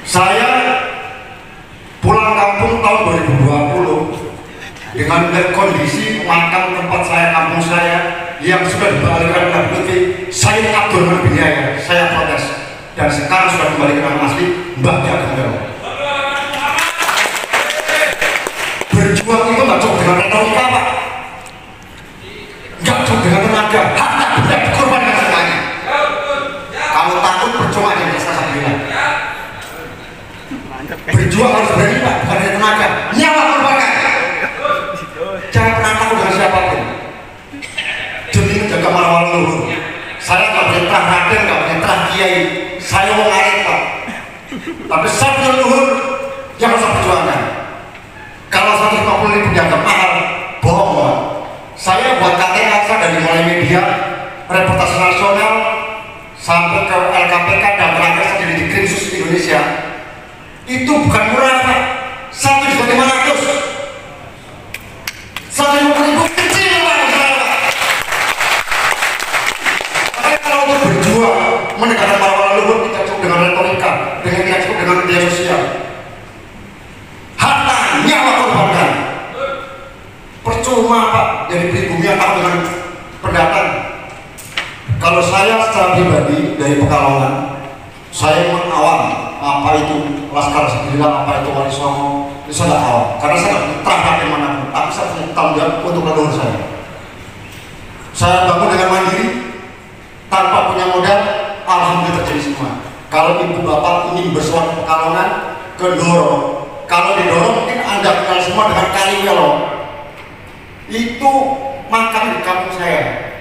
Saya pulang kampung tahun 2020 dengan melihat kondisi makam tempat saya, kampung saya yang sudah dibalikan oleh Putri Said Abdurrahman bin Yahya. Saya protes dan sekarang sudah kembali ke nama asli Mbah Ki Ageng Gerong. Berjuang itu nggak cukup dengan retorika, Pak, nggak cukup dengan tenaga, harta benda dikorbankan semuanya. Kalau takut percuma aja, saya bilang. Berjuang harus berani, Pak, bukan dari tenaga, nyawa korbankan. Jangan pernah takut dengan siapapun demi menjaga marwah leluhur. Saya nggak perintah raden, nggak perintah kiai, saya mau ngarit, Pak, tapi satu leluhur yang harus perjuangkan. Kalau 150.000 dianggap mahal, bohong, Pak. Saya buat KTA dari mulai media, reportase nasional sampai ke LKPK dan terakhir saya di Krimsus Indonesia. Itu bukan murah, Pak. 1.500.000. 150.000 kecil, Pak. Makanya kalau untuk berjuang menegakkan marwah leluhur tidak cukup dengan retorika, tidak cukup dengan media sosial. Harta, nyawa korbankan. Percuma, Pak, jadi pribumi atau dengan pendatang. Kalau saya secara pribadi dari Pekalongan, saya mengawal apa itu Laskar Sembilan, apa itu Wali Songo, itu saya nggak tahu, karena saya nggak terhadap manapun, tapi saya punya tanggung jawab untuk leluhur saya. Saya bangun dengan mandiri, tanpa punya modal, alhamdulillah terjadi semua. Kalau ibu bapak ingin bersuara ke Pekalongan, ke Ndoro, kalau didorong mungkin Anda kenal semua dengan Kaliwelo. Itu makam di kampung saya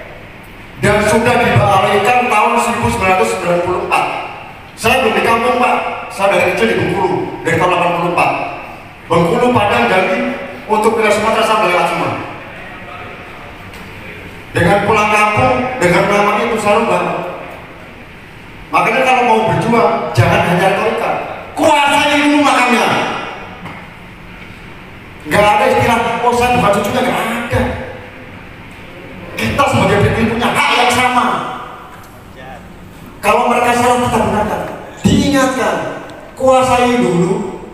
dan sudah dialihkan tahun 1994. Saya belum di kampung, Pak. Saya dari kecil di Bengkulu dari tahun 84. Bengkulu, Padang, Jambi untuk wilayah Sumatera sampai Aceh. Dengan pulang kampung dengan nama itu selalu banget. Makanya kalau mau berjuang jangan hanya retorika, kuasai dulu makamnya. Nggak ada istilah oh saya bukan cucunya, nggak ada. Kita sebagai pribumi punya hak yang sama. Kalau mereka salah kita benarkan, diingatkan, kuasai dulu,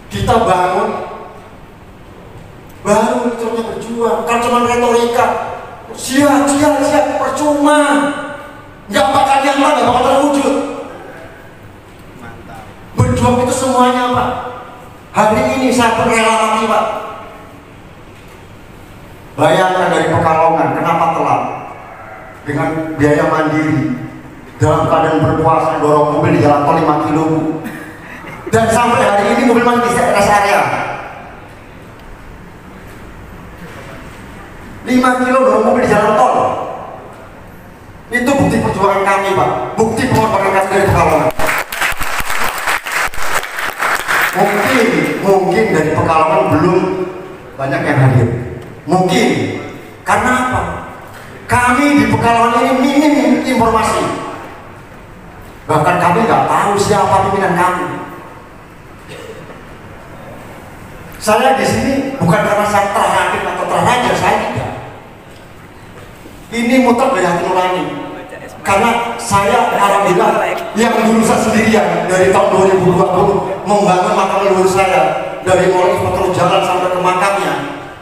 kita bangun, baru caranya berjuang. Kan cuma retorika, siap, percuma, nggak bakal nyata, nggak bakal terwujud. Berjuang itu semuanya, Pak. Hari ini saya pun rela mati, Pak. Bayangkan dari Pekalongan, kenapa telat? Dengan biaya mandiri, dalam keadaan berpuasa, dorong mobil di jalan tol 5 kilo. Dan sampai hari ini mobil masih di rest area. 5 kilo dorong mobil di jalan tol. Itu bukti perjuangan kami, Pak. Bukti pengorbanan kami dari Pekalongan. Mungkin dari Pekalongan belum banyak yang hadir. Mungkin karena apa? Kami di Pekalongan ini minim informasi. Bahkan kami nggak tahu siapa pimpinan kami. Saya di sini bukan karena saya terhakim atau terhajar, saya tidak. Ini mutlak dari hati nurani. Karena saya alhamdulillah yang dulu saya sendirian dari tahun 2020 membangun makam leluhur saya dari mulai infrastruktur jalan sampai ke makamnya,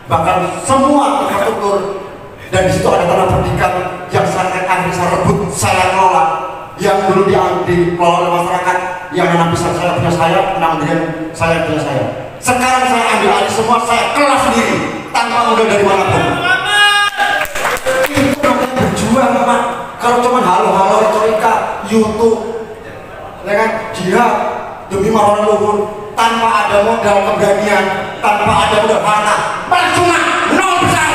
bahkan semua infrastruktur, dan di situ ada tanah pendidikan yang saya rebut, saya kelola, yang dulu dikelola oleh masyarakat, yang anak besar saya punya saya, anak kemudian saya punya saya. Sekarang saya ambil alih semua, saya kelola sendiri tanpa modal dari manapun. Itu namanya berjuang, Pak. Kalau cuma halo-halo retorika, YouTube, ya kan, jihad demi marwah leluhur, tanpa ada modal keberanian, tanpa ada modal harta, percuma, nol besar.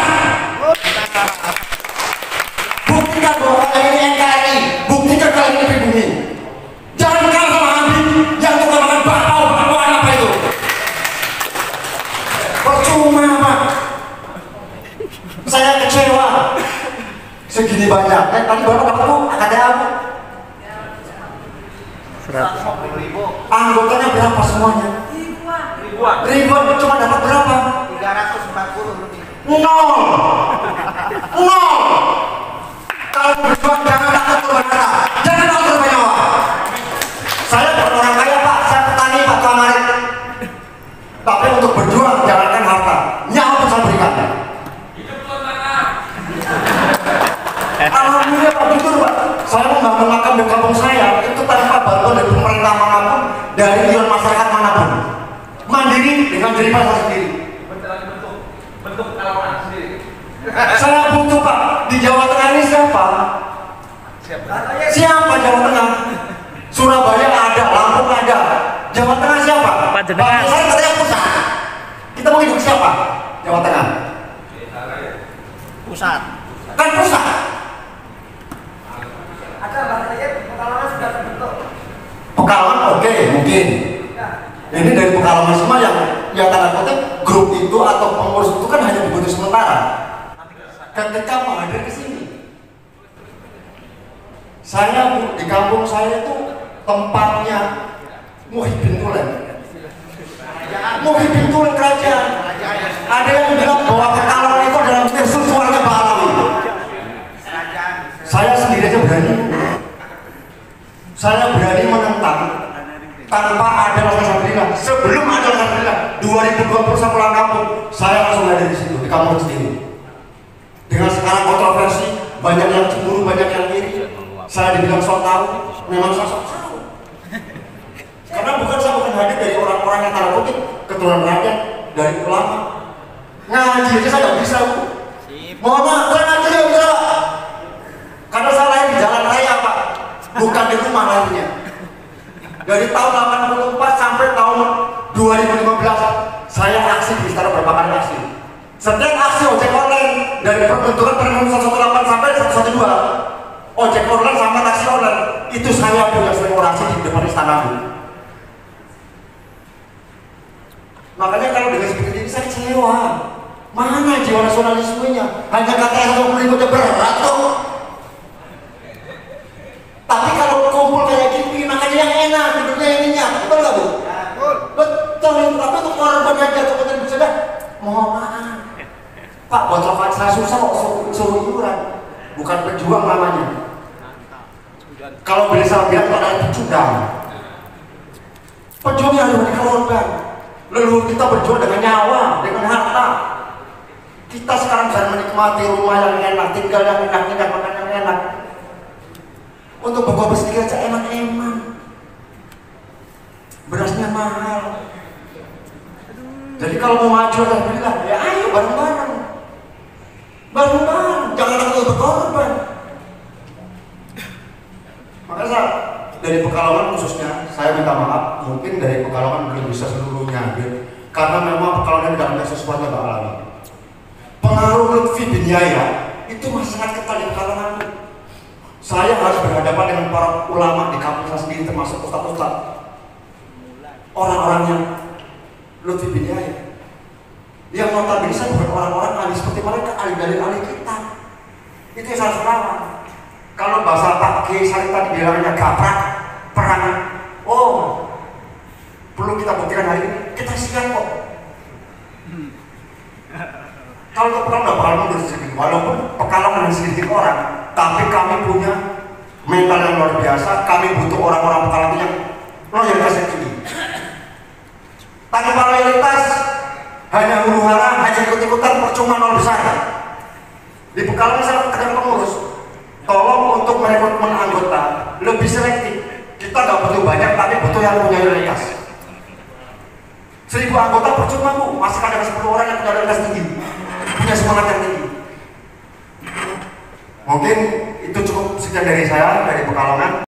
Buktikan bahwa kalian ini NKRI, buktikan kalian ini pribumi. Jangan kalah sama Habib yang tukang makan bakpao apa itu. Percuma, Pak. Saya kecewa. Segini banyak, tadi baru dapat tuh KTA apa? 150.000. Anggotanya berapa semuanya? Ribuan, cuma dapat berapa? 340 lebih. Nol. Kalau berjuang jangan takut korban harta, jangan takut korban nyawa. Saya bukan orang kaya, Pak, saya pribadi saya sendiri. Bentuk pekalongan sendiri. Saya butuh Pak, di Jawa Tengah ini siapa? Siapa Jawa Tengah? Surabaya ada, Lampung ada. Jawa Tengah siapa? Panjenengan. Saya katanya pusat. Kita mau hidup siapa? Jawa Tengah. Pusat. Kan pusat. Ada bahasanya Pekalongan sudah terbentuk. Pekalongan oke, mungkin. Ini dari Pekalongan semua yang tanda kutip grup itu atau pengurus itu kan hanya dibutuh sementara. Ketika menghadir ke sini, saya di kampung saya itu tempatnya Muhyiddin Tulen. Muhyiddin Tulen kerajaan. Ada yang bilang bahwa Pekalongan itu adalah mercusuarnya Pak Alawi. Saya sendiri aja berani. Saya berani menentang tanpa ada laskar Sandrila. Sebelum ada laskar Sandrila 2020 saya pulang kampung, saya langsung ada di situ di kampung sendiri. Dengan sekarang kontroversi, banyak yang cemburu, banyak yang iri. Saya dibilang sok tahu, memang saya sok tahu. Karena saya bukan hadir dari orang-orang yang tanda kutip keturunan rakyat, dari ulama. Ngaji aja saya nggak bisa, Bu. Mohon maaf, saya ngaji nggak bisa, Pak. Karena saya lahir di jalan raya, Pak, bukan di rumah lahirnya. Dari tahun 84 sampai tahun 2015, saya aksi di istana berapa kali aksi. Setiap aksi ojek online dari perbentukan Permen 118 sampai 112, ojek online sama taksi online, itu saya pun yang sering orasi di depan istana, Bu. Makanya kalau dengan seperti ini saya kecewa. Mana jiwa nasionalismenya? Hanya kata yang 20 aja berat tuh. Tapi kalau kumpul kayak gini, makanya yang enak, hidupnya yang minyak, betul nggak Bu? Betul itu. Tapi untuk korban yang jatuh ke bersedah, mohon maaf. Pak, buat rokok saya susah kok suruh iuran, bukan pejuang namanya. Kalau boleh saya bilang Pak ada pecundang. Pejuang yang harus dikorban. Leluhur kita berjuang dengan nyawa, dengan harta. Kita sekarang bisa menikmati rumah yang enak, tinggal yang enak, makan yang enak. Untuk bawa sedikit aja enak-enak. Berasnya mahal. Jadi kalau mau maju alhamdulillah, ya ayo bareng-bareng. Bareng-bareng, jangan takut berkorban. Makanya saya, dari Pekalongan khususnya, saya minta maaf, mungkin dari Pekalongan belum bisa seluruhnya hadir, karena memang Pekalongan tidak ada sesuatu yang alami. Pengaruh Lutfi bin Yahya itu masih sangat kental di Pekalongan. Saya harus berhadapan dengan para ulama di kampung saya sendiri, termasuk ustaz-ustaz, orang-orangnya Lutfi bin Yahya. Yang notabene saya bukan orang-orang ahli seperti mereka, ahli dari ahli kita. Itu yang saya harus lawan. Kalau bahasa Pak Kiai Sarip tadi bilangnya gaprak, perang. Oh, perlu kita buktikan hari ini. Kita siap kok. Kalau ke Pekalongan nggak bakal mundur sedikit, walaupun Pekalongan yang sedikit orang, tapi kami punya mental yang luar biasa. Kami butuh orang-orang Pekalongan yang loyalitas yang tinggi. Tanpa loyalitas, hanya huru-hara, hanya ikut-ikutan, percuma nol besar. Di Pekalongan saya tekan pengurus, tolong untuk merekrutmen anggota lebih selektif. Kita nggak butuh banyak, tapi butuh yang punya loyalitas. 1000 anggota percuma, Bu, masih ada 10 orang yang punya loyalitas tinggi, punya semangat yang tinggi. Mungkin itu cukup sekian dari saya, dari Pekalongan.